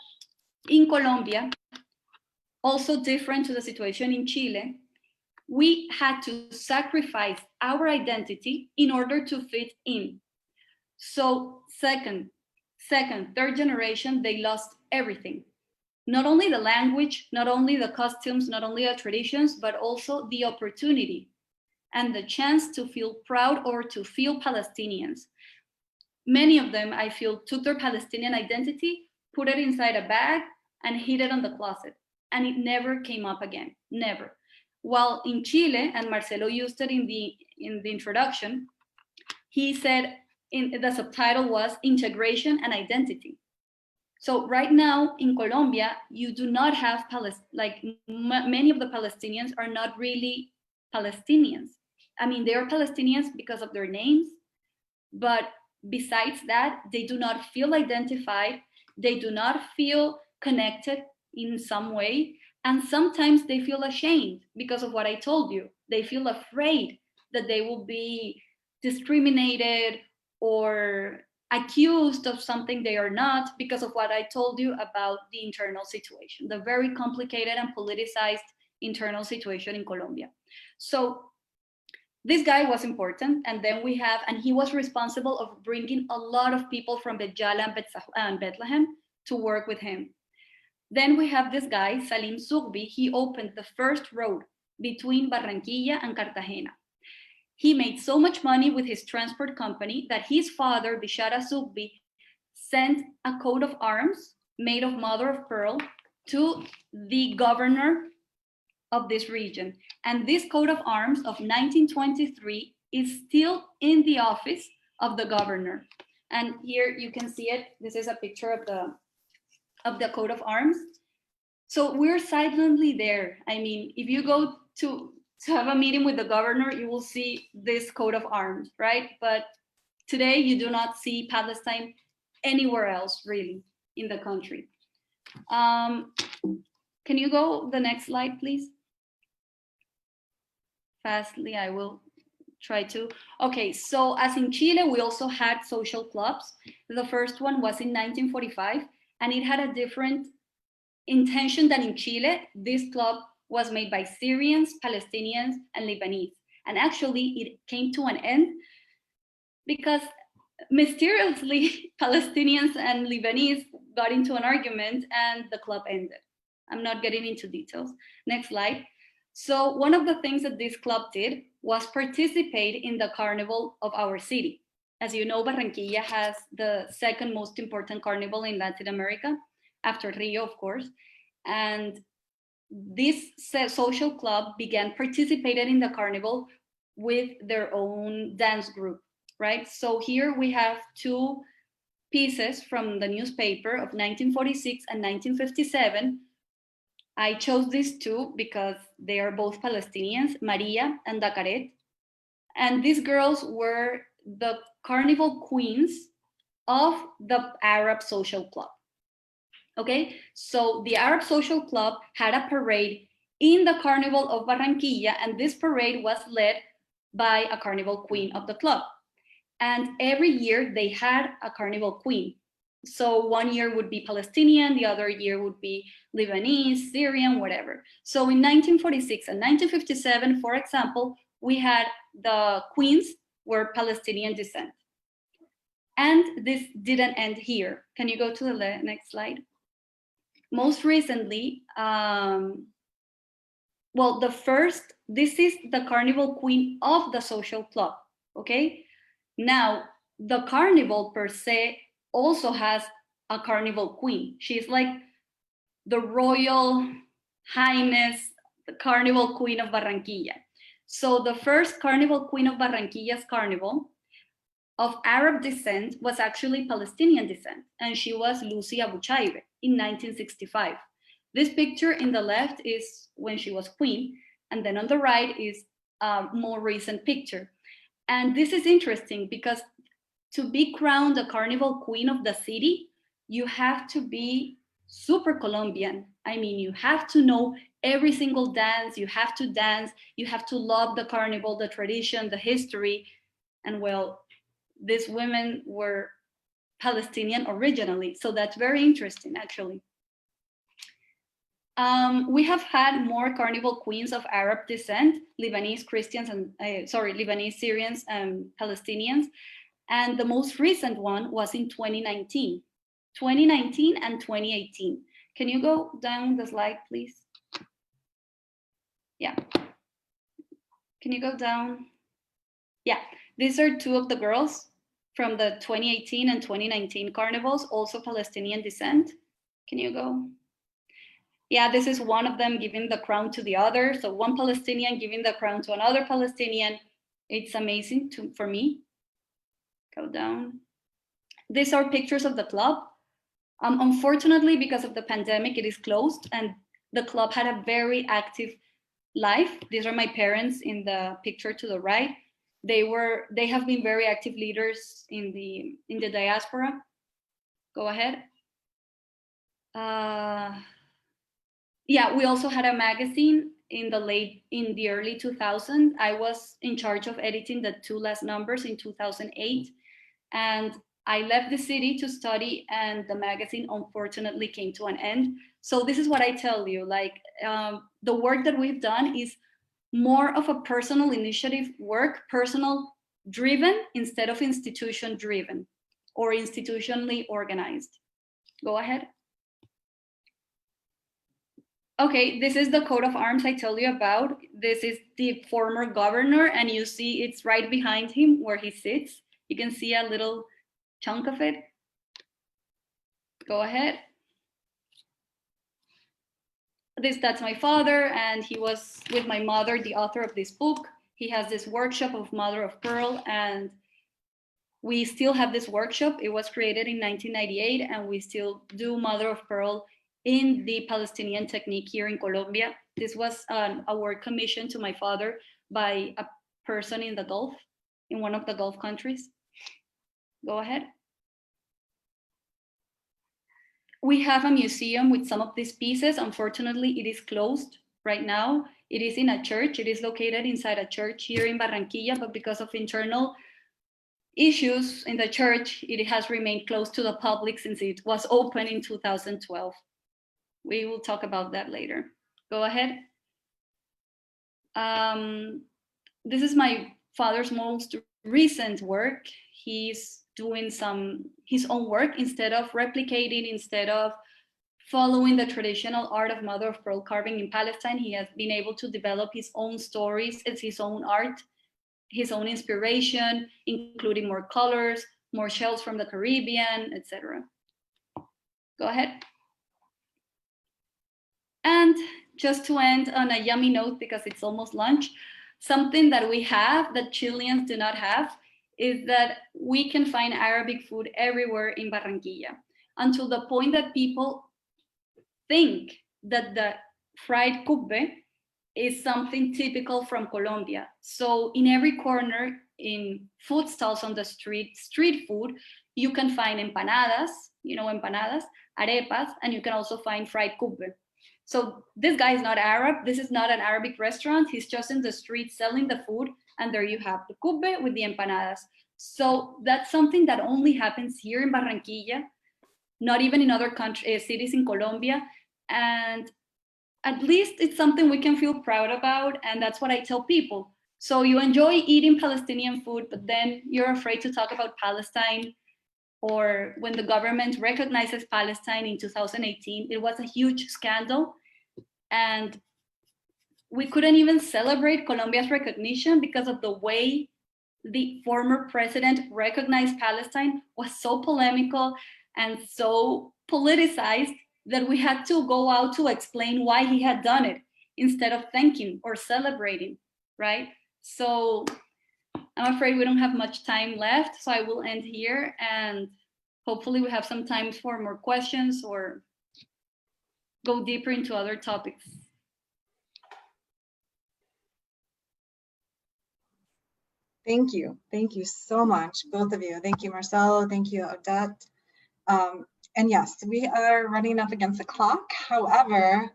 in Colombia, also different to the situation in Chile, we had to sacrifice our identity in order to fit in. So second, third generation, they lost everything. Not only the language, not only the costumes, not only the traditions, but also the opportunity and the chance to feel proud or to feel Palestinians. Many of them, I feel, took their Palestinian identity, put it inside a bag, and hid it on the closet. And it never came up again, never. While in Chile, and Marcelo used it in the introduction, he said, the subtitle was Integration and Identity. So right now in Colombia, you do not have, many of the Palestinians are not really Palestinians. I mean, they are Palestinians because of their names, but besides that, they do not feel identified, they do not feel connected in some way, and sometimes they feel ashamed because of what I told you. They feel afraid that they will be discriminated or accused of something they are not because of what I told you about the internal situation, the very complicated and politicized internal situation in Colombia. So this guy was important, and then and he was responsible of bringing a lot of people from Bejala and Bethlehem to work with him. Then we have this guy, Salim Zougbi. He opened the first road between Barranquilla and Cartagena. He made so much money with his transport company that his father, Bishara Zougbi, sent a coat of arms made of mother of pearl to the governor of this region. And this coat of arms of 1923 is still in the office of the governor. And here you can see it. This is a picture of the coat of arms. So we're silently there. I mean, if you go to have a meeting with the governor, you will see this coat of arms, right? But today you do not see Palestine anywhere else really in the country. Can you go the next slide, please? Fastly, I will try to. Okay, so as in Chile, we also had social clubs. The first one was in 1945, and it had a different intention than in Chile. This club was made by Syrians, Palestinians, and Lebanese. And actually, it came to an end because mysteriously, Palestinians and Lebanese got into an argument and the club ended. I'm not getting into details. Next slide. So one of the things that this club did was participate in the carnival of our city. As you know, Barranquilla has the second most important carnival in Latin America, after Rio, of course. And this social club began participating in the carnival with their own dance group, right? So here we have two pieces from the newspaper of 1946 and 1957. I chose these two because they are both Palestinians, Maria and Dakaret. And these girls were the carnival queens of the Arab Social Club. Okay, so the Arab Social Club had a parade in the Carnival of Barranquilla, and this parade was led by a carnival queen of the club. And every year they had a carnival queen. So one year would be Palestinian, the other year would be Lebanese, Syrian, whatever. So in 1946 and 1957, for example, we had the queens were Palestinian descent. And this didn't end here. Can you go to the next slide? Most recently, this is the carnival queen of the social club, okay? Now, the carnival per se also has a carnival queen. She's like the royal highness, the carnival queen of Barranquilla. So the first carnival queen of Barranquilla's carnival of Arab descent was actually Palestinian descent, and she was Lucy Abu Chaibe in 1965. This picture in the left is when she was queen, and then on the right is a more recent picture. And this is interesting because to be crowned the carnival queen of the city, you have to be super Colombian. I mean, you have to know every single dance, you have to love the carnival, the tradition, the history. And well, these women were Palestinian originally. So that's very interesting, actually. We have had more carnival queens of Arab descent, Lebanese Christians and Lebanese Syrians and Palestinians. And the most recent one was in 2019 and 2018. Can you go down the slide, please? Yeah. Can you go down? Yeah, these are two of the girls from the 2018 and 2019 carnivals, also Palestinian descent. Can you go? Yeah, this is one of them giving the crown to the other. So one Palestinian giving the crown to another Palestinian. It's amazing for me. Go down. These are pictures of the club. Unfortunately, because of the pandemic, it is closed, and the club had a very active life. These are my parents in the picture to the right. They have been very active leaders in the diaspora. Go ahead. Yeah, we also had a magazine in the early 2000s. I was in charge of editing the two last numbers in 2008, and I left the city to study, and the magazine unfortunately came to an end. So this is what I tell you, like the work that we've done is more of a personal initiative work, personal driven instead of institution driven or institutionally organized. Go ahead. Okay, this is the coat of arms I told you about. This is the former governor, and you see it's right behind him where he sits. You can see a little chunk of it. Go ahead. That's my father, and he was with my mother, the author of this book. He has this workshop of Mother of Pearl, and we still have this workshop. It was created in 1998, and we still do Mother of Pearl in the Palestinian technique here in Colombia. This was a work commissioned to my father by a person in the Gulf, in one of the Gulf countries. Go ahead. We have a museum with some of these pieces. Unfortunately, it is closed right now. It is in a church. It is located inside a church here in Barranquilla, but because of internal issues in the church, it has remained closed to the public since it was open in 2012. We will talk about that later. Go ahead. This is my father's most recent work. He's doing his own work instead of replicating, instead of following the traditional art of mother of pearl carving in Palestine. He has been able to develop his own stories. It's his own art, his own inspiration, including more colors, more shells from the Caribbean, etc. Go ahead. And just to end on a yummy note, because it's almost lunch, something that we have that Chileans do not have is that we can find Arabic food everywhere in Barranquilla, until the point that people think that the fried cubbe is something typical from Colombia. So in every corner, in food stalls on the street food, you can find empanadas, empanadas, arepas, and you can also find fried cubbe. So this guy is not Arab. This is not an Arabic restaurant. He's just in the street selling the food. And there you have the cubbe with the empanadas. So that's something that only happens here in Barranquilla, not even in other cities in Colombia. And at least it's something we can feel proud about. And that's what I tell people. So you enjoy eating Palestinian food, but then you're afraid to talk about Palestine. Or when the government recognizes Palestine in 2018, it was a huge scandal. And we couldn't even celebrate Colombia's recognition because of the way the former president recognized Palestine was so polemical and so politicized that we had to go out to explain why he had done it instead of thanking or celebrating, right? So I'm afraid we don't have much time left, so I will end here, and hopefully we have some time for more questions or go deeper into other topics. Thank you. Thank you so much, both of you. Thank you, Marcelo. Thank you, Odette. And yes, we are running up against the clock. However,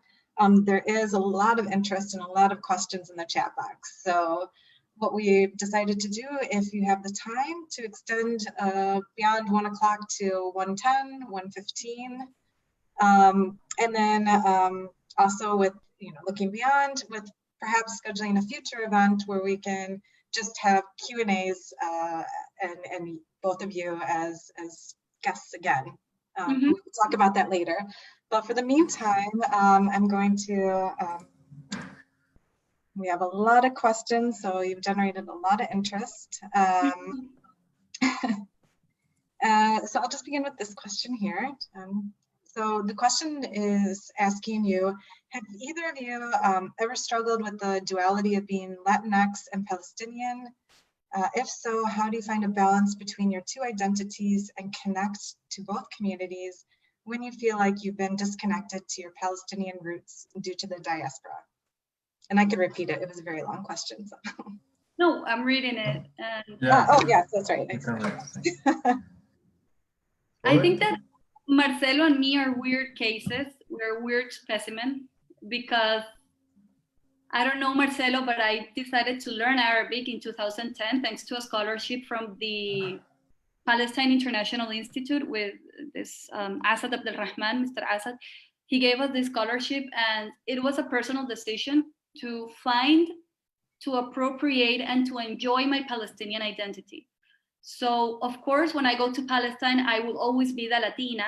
there is a lot of interest and a lot of questions in the chat box. So what we decided to do, if you have the time, to extend beyond 1 o'clock to 1:10, 1:15. And then also with, looking beyond, with perhaps scheduling a future event where we can just have Q&As and both of you as guests again. We'll talk about that later. But for the meantime, I'm going to, we have a lot of questions, so you've generated a lot of interest. So I'll just begin with this question here. So the question is asking you, have either of you ever struggled with the duality of being Latinx and Palestinian? If so, how do you find a balance between your two identities and connect to both communities when you feel like you've been disconnected to your Palestinian roots due to the diaspora? And I could repeat it, it was a very long question. So. No, I'm reading it. And Yeah. Oh, yes, that's right. I think that Marcelo and me are weird cases. We're weird specimen because I don't know Marcelo, but I decided to learn Arabic in 2010 thanks to a scholarship from the Palestine International Institute with this Asad Abdelrahman, Mr. Asad. He gave us this scholarship, and it was a personal decision to find, to appropriate, and to enjoy my Palestinian identity. So, of course, when I go to Palestine, I will always be the Latina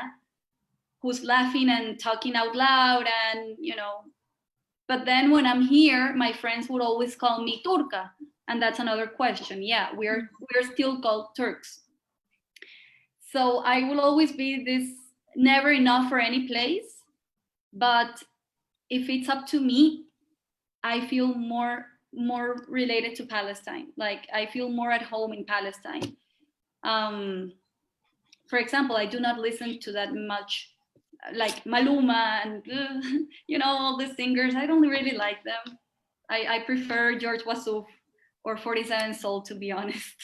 who's laughing and talking out loud and, but then when I'm here, my friends would always call me Turca. And that's another question. Yeah, we're still called Turks. So I will always be this never enough for any place. But if it's up to me, I feel more related to Palestine. Like I feel more at home in Palestine. For example, I do not listen to that much like Maluma and all the singers. I don't really like them. I prefer George Wassouf or 47 Soul, to be honest.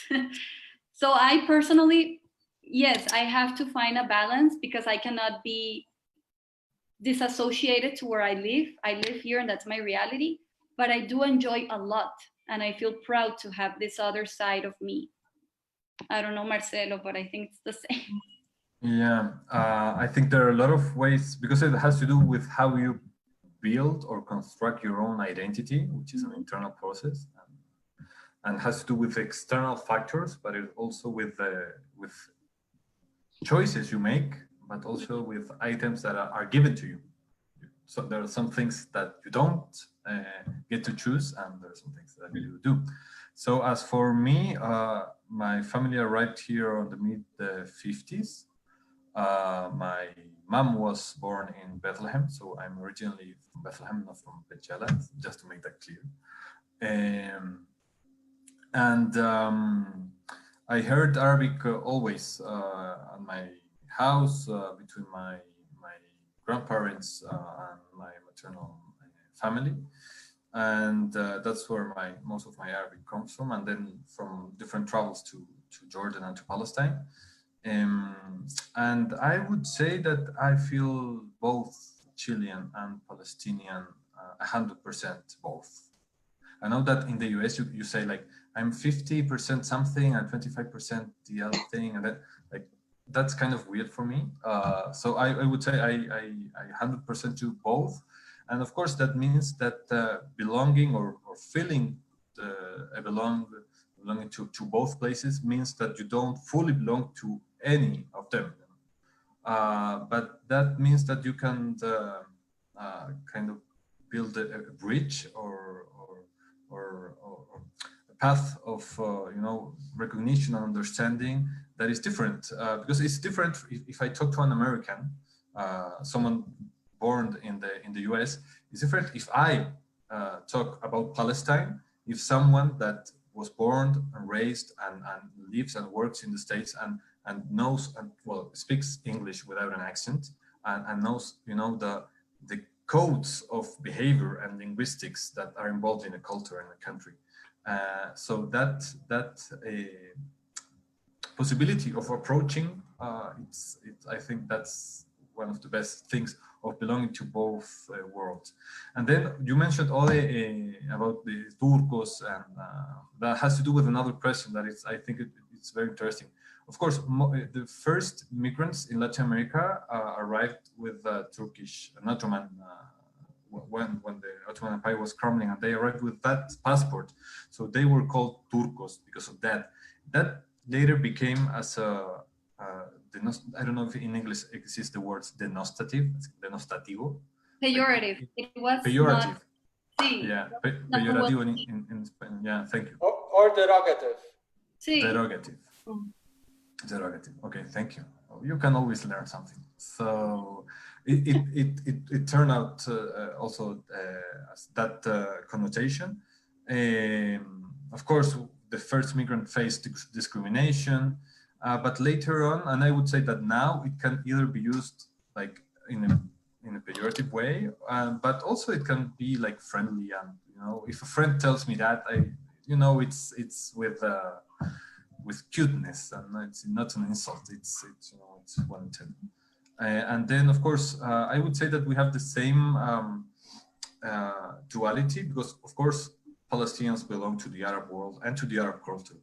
So I personally, yes, I have to find a balance because I cannot be disassociated to where I live. I live here and that's my reality, but I do enjoy a lot and I feel proud to have this other side of me. I don't know Marcelo, but I think it's the same. Yeah, I think there are a lot of ways, because it has to do with how you build or construct your own identity, which is an internal process, and has to do with external factors, but it also with choices you make, but also with items that are given to you. So there are some things that you don't get to choose, and there are some things that you do. So as for me, my family arrived here on the mid-50s. My mom was born in Bethlehem, so I'm originally from Bethlehem, not from Pechela, just to make that clear. I heard Arabic always at my house between my grandparents and my maternal family, and that's where most of my Arabic comes from, and then from different travels to Jordan and to Palestine. And I would say that I feel both Chilean and Palestinian 100% both. I know that in the US you say like I'm 50% something and 25% the other thing, and that's kind of weird for me. So I would say I 100% do both, and of course that means that belonging or feeling belonging to both places means that you don't fully belong to any of them. But that means that you can kind of build a bridge or path of recognition and understanding that is different, because it's different if I talk to an American, someone born in the US. It's different if I talk about Palestine, if someone that was born and raised and lives and works in the States and knows and speaks English without an accent and knows the codes of behavior and linguistics that are involved in a culture and a country. So that possibility of approaching, I think that's one of the best things of belonging to both worlds. And then you mentioned Ode about the Turcos, and that has to do with another question that I think it's very interesting. Of course, the first migrants in Latin America arrived with Turkish and Ottoman, when the Ottoman Empire was crumbling, and they arrived with that passport. So they were called Turcos because of that. That later became as a, I don't know if in English exists the words denostativo. Pejorative. It was pejorative. Not, sí. Yeah, pejorative in Spanish. Yeah, thank you. Or derogative. Sí. Derogative. Derogative. Okay, thank you. You can always learn something. So it turned out also as that connotation. Of course, the first migrant faced discrimination, but later on, and I would say that now it can either be used like in a pejorative way, but also it can be like friendly. And if a friend tells me that, it's with cuteness, and it's not an insult. It's well intended. And then, of course, I would say that we have the same duality, because, of course, Palestinians belong to the Arab world and to the Arab culture.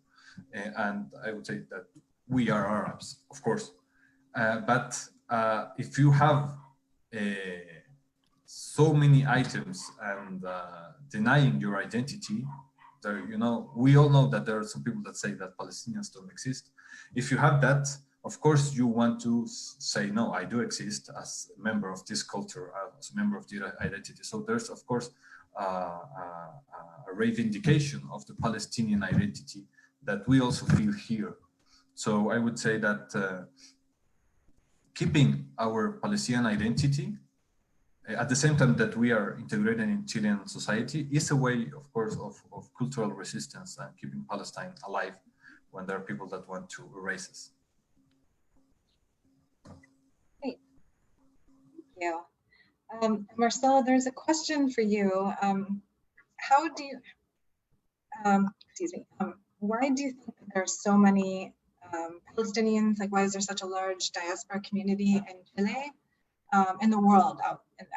And I would say that we are Arabs, of course. But if you have so many items and denying your identity, there, we all know that there are some people that say that Palestinians don't exist. If you have that, of course, you want to say, no, I do exist as a member of this culture, as a member of the identity. So there's, of course, a reivindication of the Palestinian identity that we also feel here. So I would say that keeping our Palestinian identity at the same time that we are integrated in Chilean society is a way, of course, of cultural resistance and keeping Palestine alive when there are people that want to erase us. Great. Thank you. Marcelo, there's a question for you. How do you, why do you think that there are so many Palestinians? Like, why is there such a large diaspora community in Chile, in the world,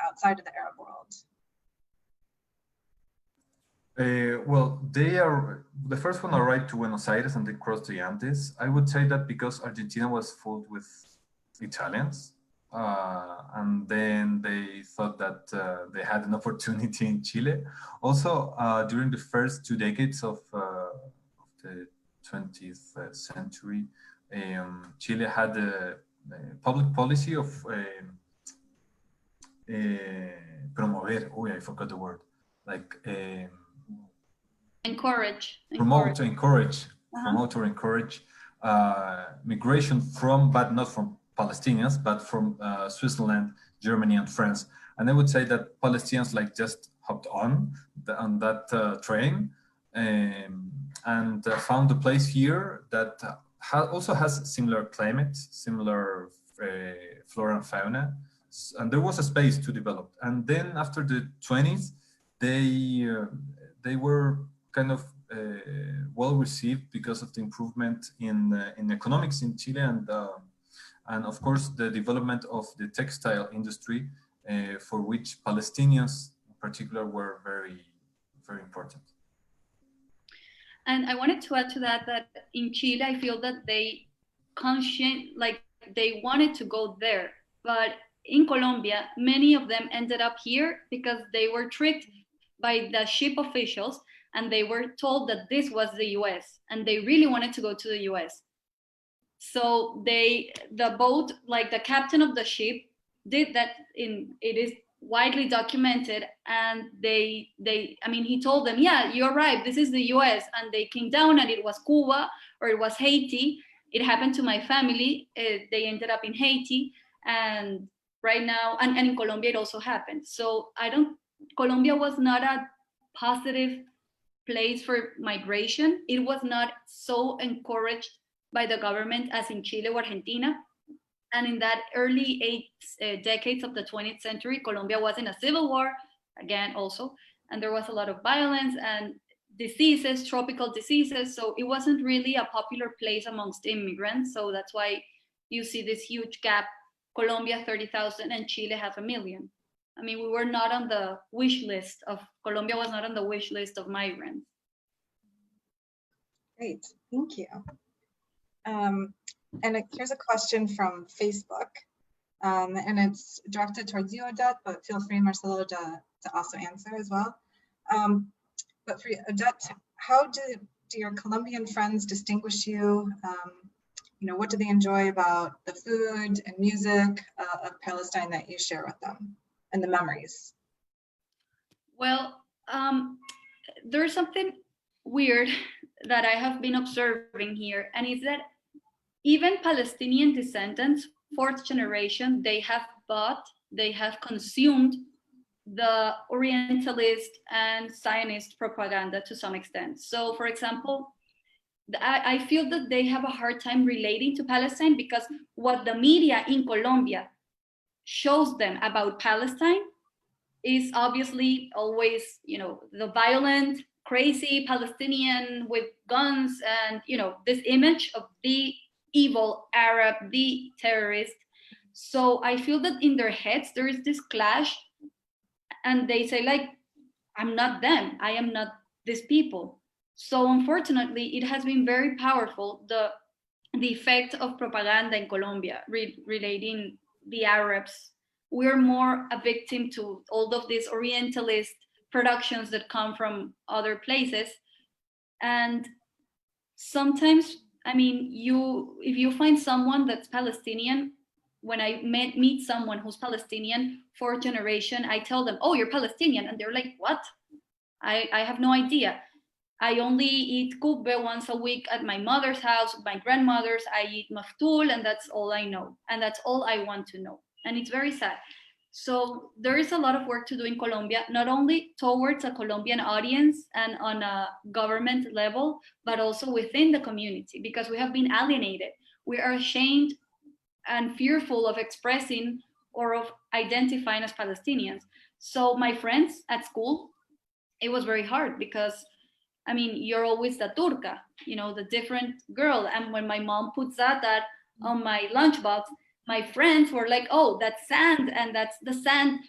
outside of the Arab world? Well, they are, the first one arrived to Buenos Aires and they crossed the Andes. I would say that because Argentina was full with Italians, and then they thought that they had an opportunity in Chile. Also, during the first 2 decades of the 20th century, Chile had a public policy of promover, I forgot the word, like promote or encourage migration from, but not from Palestinians, but from Switzerland, Germany, and France. And I would say that Palestinians like just hopped on that train and found a place here that also has similar climate, similar flora and fauna, and there was a space to develop. And then after the 20s, they were kind of well received because of the improvement in economics in Chile, and of course the development of the textile industry, for which Palestinians in particular were very, very important. And I wanted to add to that in Chile, I feel that they wanted to go there, but in Colombia, many of them ended up here because they were tricked by the ship officials, and they were told that this was the US, and they really wanted to go to the US. So the boat, like the captain of the ship, did that. It is widely documented, and I mean, he told them, yeah, you're right, this is the US, and they came down and it was Cuba or it was Haiti. It happened to my family. They ended up in Haiti, and right now, and in Colombia it also happened. So Colombia was not a positive place for migration. It was not so encouraged by the government as in Chile or Argentina. And in that early decades of the 20th century, Colombia was in a civil war, again, also, and there was a lot of violence and diseases, tropical diseases. So it wasn't really a popular place amongst immigrants. So that's why you see this huge gap. Colombia, 30,000, and Chile, 500,000. I mean, we were not on the wish list of, Colombia was not on the wish list of migrants. Great, thank you. And here's a question from Facebook, and it's directed towards you, Odette, but feel free, Marcelo, to also answer as well. But for Odette, how do your Colombian friends distinguish you? You know, what do they enjoy about the food and music of Palestine that you share with them, and the memories? Well, there's something weird that I have been observing here, and it's that even Palestinian descendants, fourth generation, they have consumed the Orientalist and Zionist propaganda to some extent. So, for example, I feel that they have a hard time relating to Palestine because what the media in Colombia shows them about Palestine is obviously always, you know, the violent, crazy Palestinian with guns and, you know, this image of the evil Arab, the terrorist. So I feel that in their heads there is this clash, and they say, like, I'm not them, I am not these people. So unfortunately, it has been very powerful, the effect of propaganda in Colombia relating the Arabs. We're more a victim to all of these Orientalist productions that come from other places. And sometimes, I mean, if you find someone that's Palestinian, when I meet someone who's Palestinian, fourth generation, I tell them, oh, you're Palestinian. And they're like, what? I have no idea. I only eat kubbe once a week at my mother's house, my grandmother's. I eat maftul, and that's all I know. And that's all I want to know. And it's very sad. So there is a lot of work to do in Colombia, not only towards a Colombian audience and on a government level, but also within the community, because we have been alienated. We are ashamed and fearful of expressing or of identifying as Palestinians. So my friends at school, it was very hard because, I mean, you're always the turca, you know, the different girl. And when my mom puts that on my lunchbox, my friends were like, oh, that's sand, and that's the sand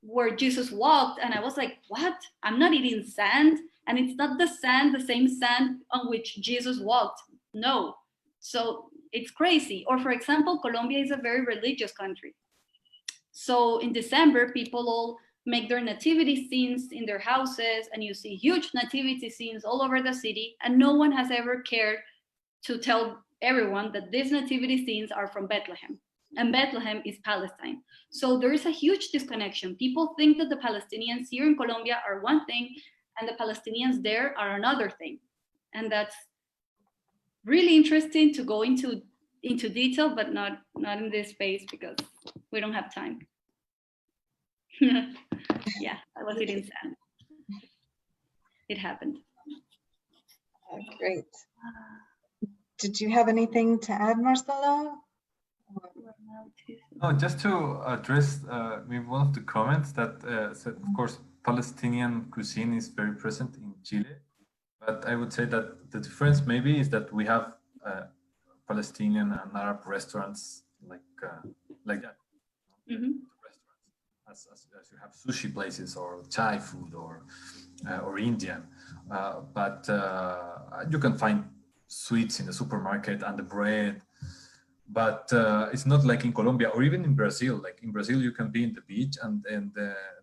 where Jesus walked. And I was like, what? I'm not eating sand. And it's not the sand, the same sand on which Jesus walked. No. So it's crazy. Or for example, Colombia is a very religious country. So in December, people all make their nativity scenes in their houses, and you see huge nativity scenes all over the city, and no one has ever cared to tell everyone that these nativity scenes are from Bethlehem, and Bethlehem is Palestine. So there is a huge disconnection. People think that the Palestinians here in Colombia are one thing and the Palestinians there are another thing. And that's really interesting to go into detail, but not in this space because we don't have time. Yeah, I was eating sand. It happened. Great. Did you have anything to add, Marcelo? No, just to address maybe one of the comments that said, of course, Palestinian cuisine is very present in Chile, but I would say that the difference maybe is that we have Palestinian and Arab restaurants like that. Mm-hmm. As you have sushi places or Thai food or Indian, but you can find sweets in the supermarket and the bread. But it's not like in Colombia or even in Brazil. Like in Brazil, you can be in the beach and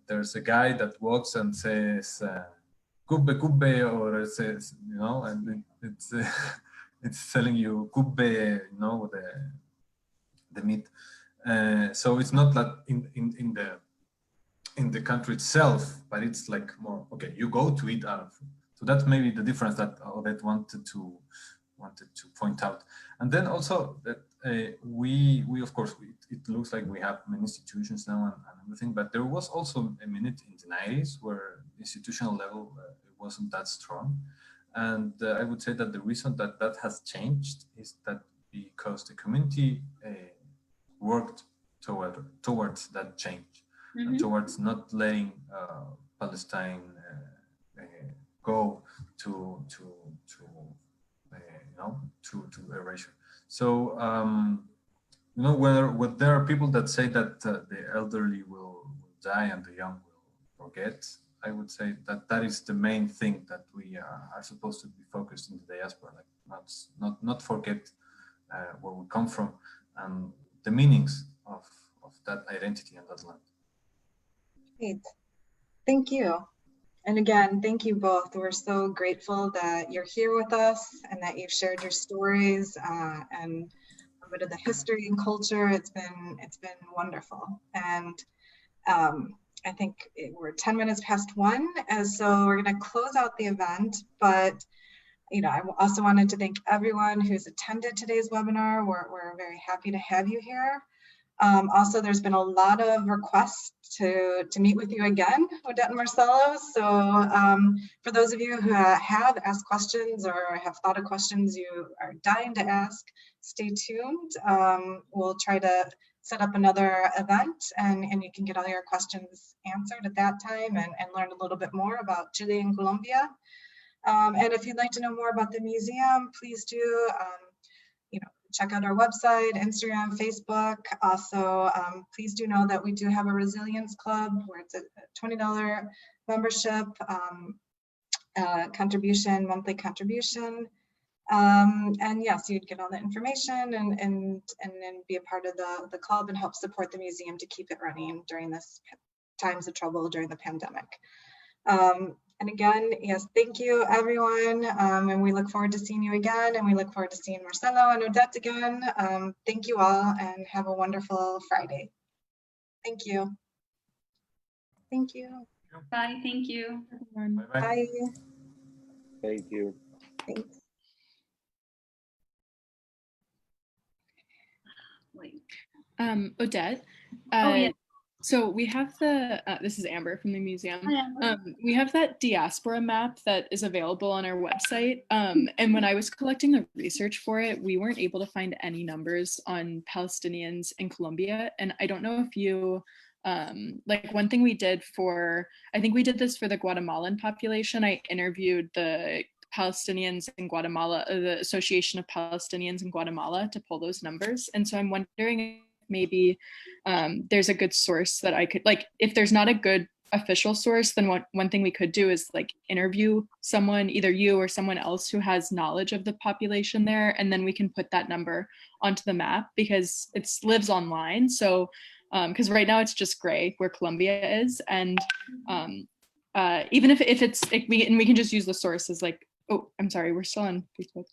there's a guy that walks and says "kubbe kubbe," or it says, you know, and it's telling you kubbe, you know, the meat. So it's not that in in the country itself, but it's like more, okay, you go to eat Arab food. So that's maybe the difference that Odette wanted to point out. And then also that we of course, it looks like we have many institutions now and everything, but there was also a minute in the 90s where institutional level it wasn't that strong. And I would say that the reason that that has changed is that because the community worked towards that change, and towards not letting Palestine go to erasure. So you know, where there are people that say that the elderly will die and the young will forget, I would say that that is the main thing that we are supposed to be focused in the diaspora, like not forget where we come from and the meanings of that identity and that land. Great. Thank you. And again, thank you both. We're so grateful that you're here with us and that you've shared your stories and a bit of the history and culture. It's been wonderful. And I think we're 10 minutes past 1, and so we're going to close out the event. But you know, I also wanted to thank everyone who's attended today's webinar. We're very happy to have you here. Also, there's been a lot of requests to meet with you again, Odette and Marcelo. So for those of you who have asked questions or have thought of questions you are dying to ask, stay tuned. We'll try to set up another event and you can get all your questions answered at that time and learn a little bit more about Chile and Colombia. And if you'd like to know more about the museum, please do, you know, check out our website, Instagram, Facebook. Also, please do know that we do have a resilience club where it's a $20 membership contribution, monthly contribution. And yes, you'd get all the information and then be a part of the club and help support the museum to keep it running during this times of trouble during the pandemic. And again, yes, thank you everyone. And we look forward to seeing you again. And we look forward to seeing Marcelo and Odette again. Thank you all and have a wonderful Friday. Thank you. Thank you. Bye, thank you. Bye-bye. Bye. Thank you. Thanks. Wait. Odette. Oh, yeah. So we have the, this is Amber from the museum. Hi, Amber. We have that diaspora map that is available on our website. And when I was collecting the research for it, we weren't able to find any numbers on Palestinians in Colombia. And I don't know if you, like one thing we did for, I think we did this for the Guatemalan population. I interviewed the Palestinians in Guatemala, the Association of Palestinians in Guatemala to pull those numbers. And so I'm wondering maybe there's a good source that I could, like, if there's not a good official source, then one thing we could do is like interview someone, either you or someone else who has knowledge of the population there, and then we can put that number onto the map because it lives online. So because right now it's just gray where Colombia is, and even if it's we can just use the source as like, oh, I'm sorry, we're still on Facebook.